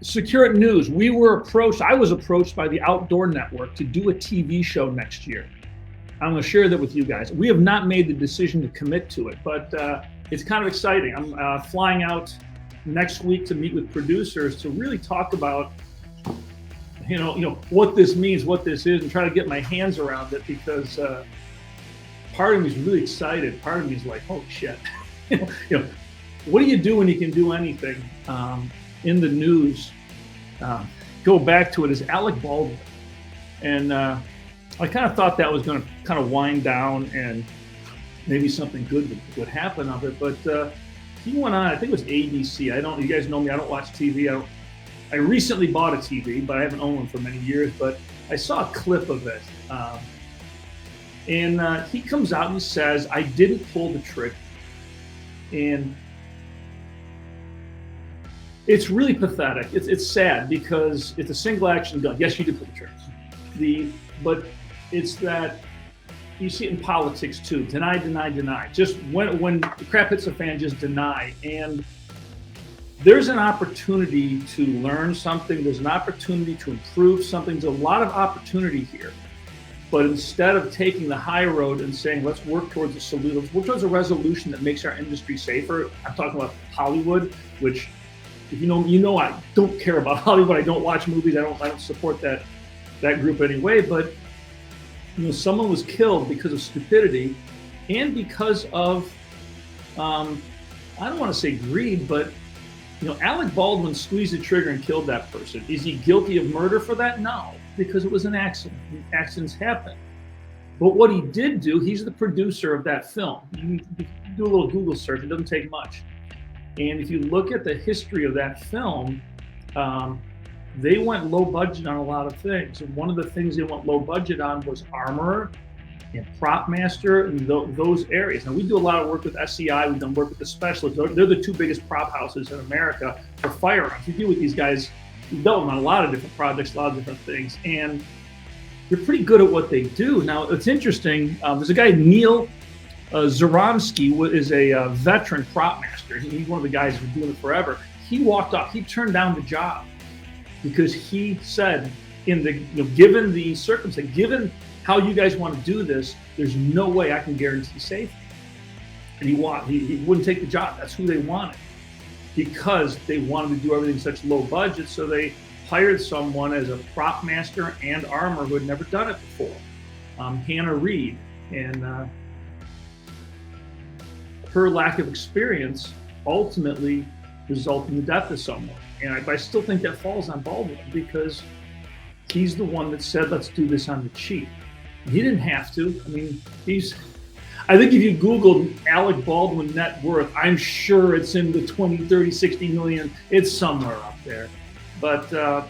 Security News, I was approached by the Outdoor Network to do a TV show next year. I'm going to share that with you guys. We have not made the decision to commit to it, but it's kind of exciting. I'm flying out next week to meet with producers to really talk about, what this means, what this is, and try to get my hands around it, because part of me is really excited. Part of me is like, oh shit. What do you do when you can do anything? In the news, go back to it, is Alec Baldwin. And I kind of thought that was going to kind of wind down and maybe something good would happen of it. But he went on, I think it was ABC. You guys know me, I don't watch TV. I recently bought a TV, but I haven't owned one for many years. But I saw a clip of it. And he comes out and he says, I didn't pull the trigger. And it's really pathetic. It's sad, because it's a single action gun. Yes, you did pull the trigger. But it's that you see it in politics too. Deny, deny, deny. Just when the crap hits the fan, just deny. And there's an opportunity to learn something. There's an opportunity to improve something. There's a lot of opportunity here. But instead of taking the high road and saying, let's work towards a solution, let's work towards a resolution that makes our industry safer. I'm talking about Hollywood, which, if you know, I don't care about Hollywood. I don't watch movies. I don't support that group anyway. But someone was killed because of stupidity, and because of I don't want to say greed, but Alec Baldwin squeezed the trigger and killed that person. Is he guilty of murder for that? No, because it was an accident. Accidents happen. But what he did do, he's the producer of that film. You can do a little Google search. It doesn't take much. And if you look at the history of that film, they went low budget on a lot of things. And one of the things they went low budget on was armor and prop master and those areas. Now, we do a lot of work with SCI. We've done work with the Specialists. They're the two biggest prop houses in America for firearms. We deal with these guys. We've dealt with them on a lot of different projects, a lot of different things. And they're pretty good at what they do. Now, it's interesting. There's a guy, Neil Zoromsky, is a veteran prop master. He's one of the guys who's been doing it forever. He walked off. He turned down the job because he said, given the circumstance, given how you guys want to do this, there's no way I can guarantee safety. And he wouldn't take the job. That's who they wanted, because they wanted to do everything such low budget. So they hired someone as a prop master and armor who had never done it before, Hannah Reed. And her lack of experience ultimately resulted in the death of someone. And I still think that falls on Baldwin, because he's the one that said, let's do this on the cheap. He didn't have to. I mean, I think if you Googled Alec Baldwin net worth, I'm sure it's in the 20, 30, 60 million. It's somewhere up there. But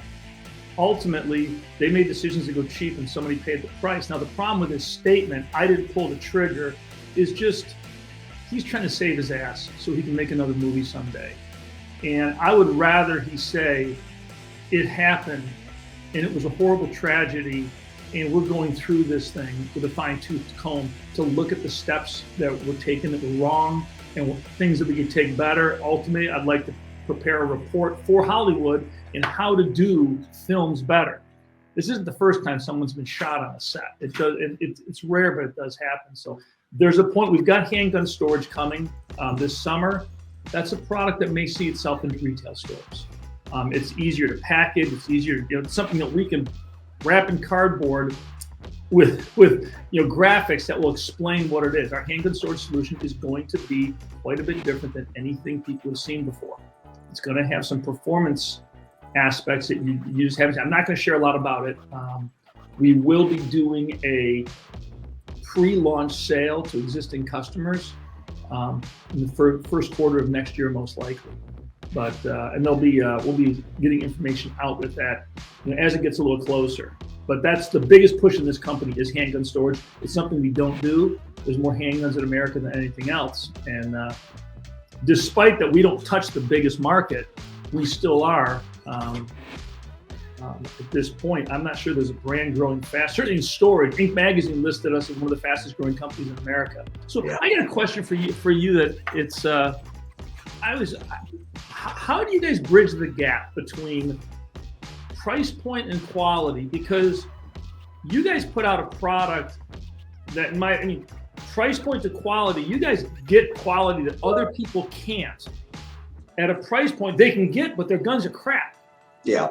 ultimately, they made decisions to go cheap, and somebody paid the price. Now, the problem with his statement, I didn't pull the trigger, is just he's trying to save his ass so he can make another movie someday. And I would rather he say it happened and it was a horrible tragedy, and we're going through this thing with a fine-tooth comb to look at the steps that were taken that were wrong and things that we could take better. Ultimately, I'd like to prepare a report for Hollywood in how to do films better. This isn't the first time someone's been shot on a set. It's rare, but it does happen. So there's a point. We've got handgun storage coming this summer. That's a product that may see itself in retail stores. It's easier to package. It's easier, it's something that we can wrap in cardboard with graphics that will explain what it is. Our handgun storage solution is going to be quite a bit different than anything people have seen before. It's going to have some performance aspects that you just haven't seen. I'm not going to share a lot about it. We will be doing a pre-launch sale to existing customers in the first quarter of next year, most likely. But and we'll be getting information out with that as it gets a little closer. But that's the biggest push in this company is handgun storage. It's something we don't do. There's more handguns in America than anything else. And despite that we don't touch the biggest market, we still are. At this point, I'm not sure there's a brand growing fast. Certainly in storage, Inc. Magazine listed us as one of the fastest growing companies in America. So yeah. I got a question for you that it's, how do you guys bridge the gap between price point and quality? Because you guys put out a product that price point to quality, you guys get quality that other people can't at a price point they can get, but their guns are crap. Yeah.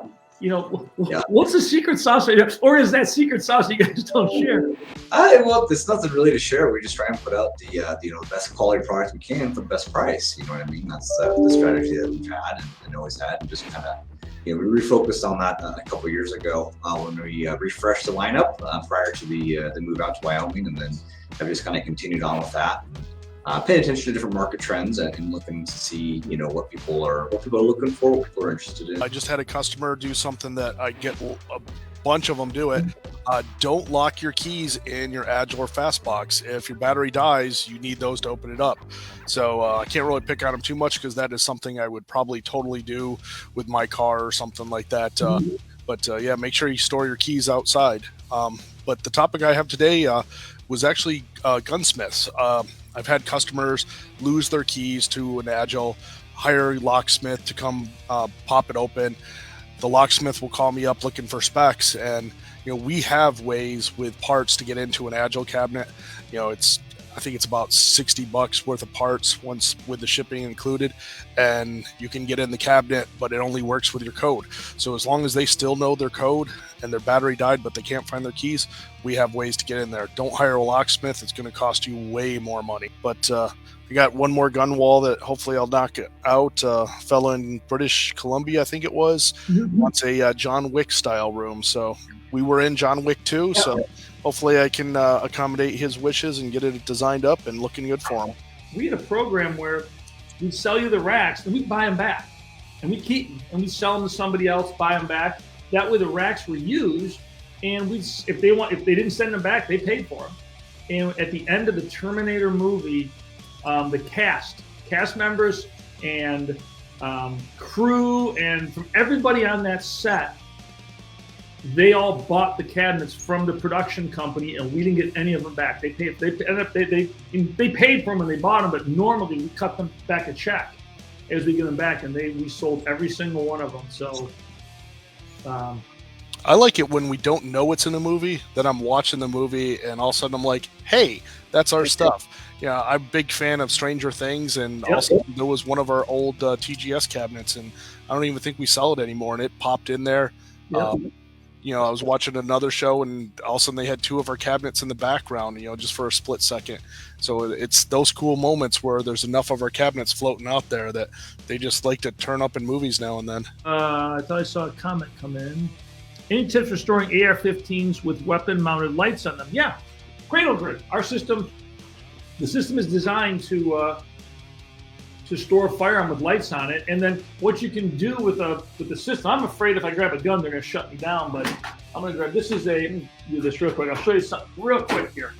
What's the secret sauce? Or is that secret sauce you guys don't share? Well, there's nothing really to share. We just try and put out the best quality product we can for the best price. You know what I mean? That's the strategy that we've had and always had, and just kind of, we refocused on that a couple of years ago when we refreshed the lineup prior to the move out to Wyoming, and then have just kind of continued on with that. Paying attention to different market trends and looking to see, what people are looking for, what people are interested in. I just had a customer do something that I get a bunch of them do it. Don't lock your keys in your Agile or Fastbox. If your battery dies, you need those to open it up. So I can't really pick on them too much because that is something I would probably totally do with my car or something like that. But yeah, make sure you store your keys outside. But the topic I have today was actually gunsmiths. I've had customers lose their keys to an Agile, hire a locksmith to come pop it open. The locksmith will call me up looking for specs, and we have ways with parts to get into an Agile cabinet. I think it's about $60 worth of parts once with the shipping included, and you can get in the cabinet, but it only works with your code. So as long as they still know their code and their battery died but they can't find their keys, we have ways to get in there. Don't hire a locksmith. It's going to cost you way more money. But I got one more gun wall that hopefully I'll knock it out. A fellow in British Columbia, I think it was, wants a John Wick style room. So we were in John Wick 2, so hopefully I can accommodate his wishes and get it designed up and looking good for him. We had a program where we'd sell you the racks and we'd buy them back, and we'd keep them and we'd sell them to somebody else, buy them back. That way the racks were used, and if they didn't send them back, they paid for them. And at the end of the Terminator movie, the cast members and crew and from everybody on that set, they all bought the cabinets from the production company, and we didn't get any of them back. They paid for them and they bought them, but normally we cut them back a check as we get them back, and we sold every single one of them. So I like it when we don't know it's in a movie, that I'm watching the movie and all of a sudden I'm like, hey, that's our stuff. Yeah, I'm a big fan of Stranger Things, and also there was one of our old TGS cabinets, and I don't even think we sell it anymore, and it popped in there. I was watching another show, and all of a sudden they had two of our cabinets in the background, just for a split second. So it's those cool moments where there's enough of our cabinets floating out there that they just like to turn up in movies now and then. I thought I saw a comment come in. Any tips for storing AR-15s with weapon-mounted lights on them? Yeah, Cradle Grid. Our system, the system is designed to store a firearm with lights on it, and then what you can do with the system. I'm afraid if I grab a gun, they're going to shut me down. But I'm going to grab. Let me do this real quick. I'll show you something real quick here.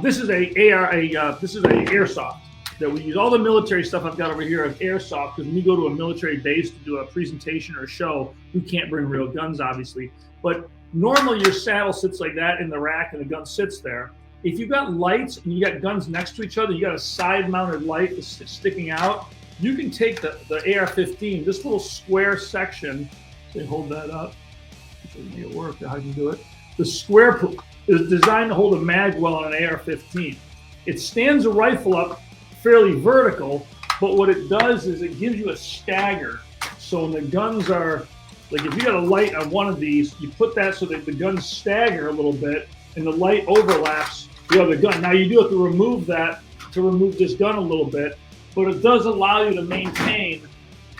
This is a airsoft that we use. All the military stuff I've got over here is airsoft, because when you go to a military base to do a presentation or a show, you can't bring real guns, obviously. But normally your saddle sits like that in the rack, and the gun sits there. If you've got lights and you got guns next to each other, you got a side-mounted light that's sticking out, you can take the AR-15, this little square section, say hold that up, make it work, how you do it. The square is designed to hold a mag well on an AR-15. It stands a rifle up fairly vertical, but what it does is it gives you a stagger. So when the guns are, like if you got a light on one of these, you put that so that the guns stagger a little bit and the light overlaps the other gun. Now you do have to remove that to remove this gun a little bit, but it does allow you to maintain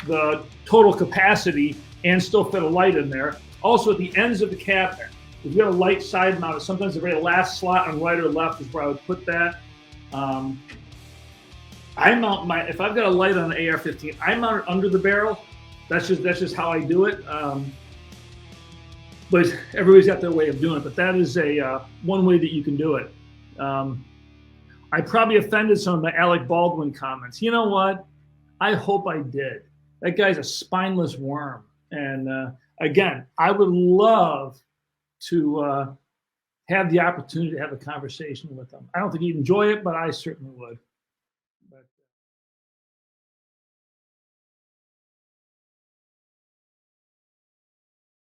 the total capacity and still fit a light in there. Also at the ends of the cabinet, if you have a light side mounted, sometimes the very last slot on right or left is where I would put that. I mount if I've got a light on an AR-15, I mount it under the barrel. That's just how I do it. But everybody's got their way of doing it. But that is one way that you can do it. I probably offended some of the Alec Baldwin comments. You know what? I hope I did. That guy's a spineless worm. And again, I would love to have the opportunity to have a conversation with him. I don't think he'd enjoy it, but I certainly would.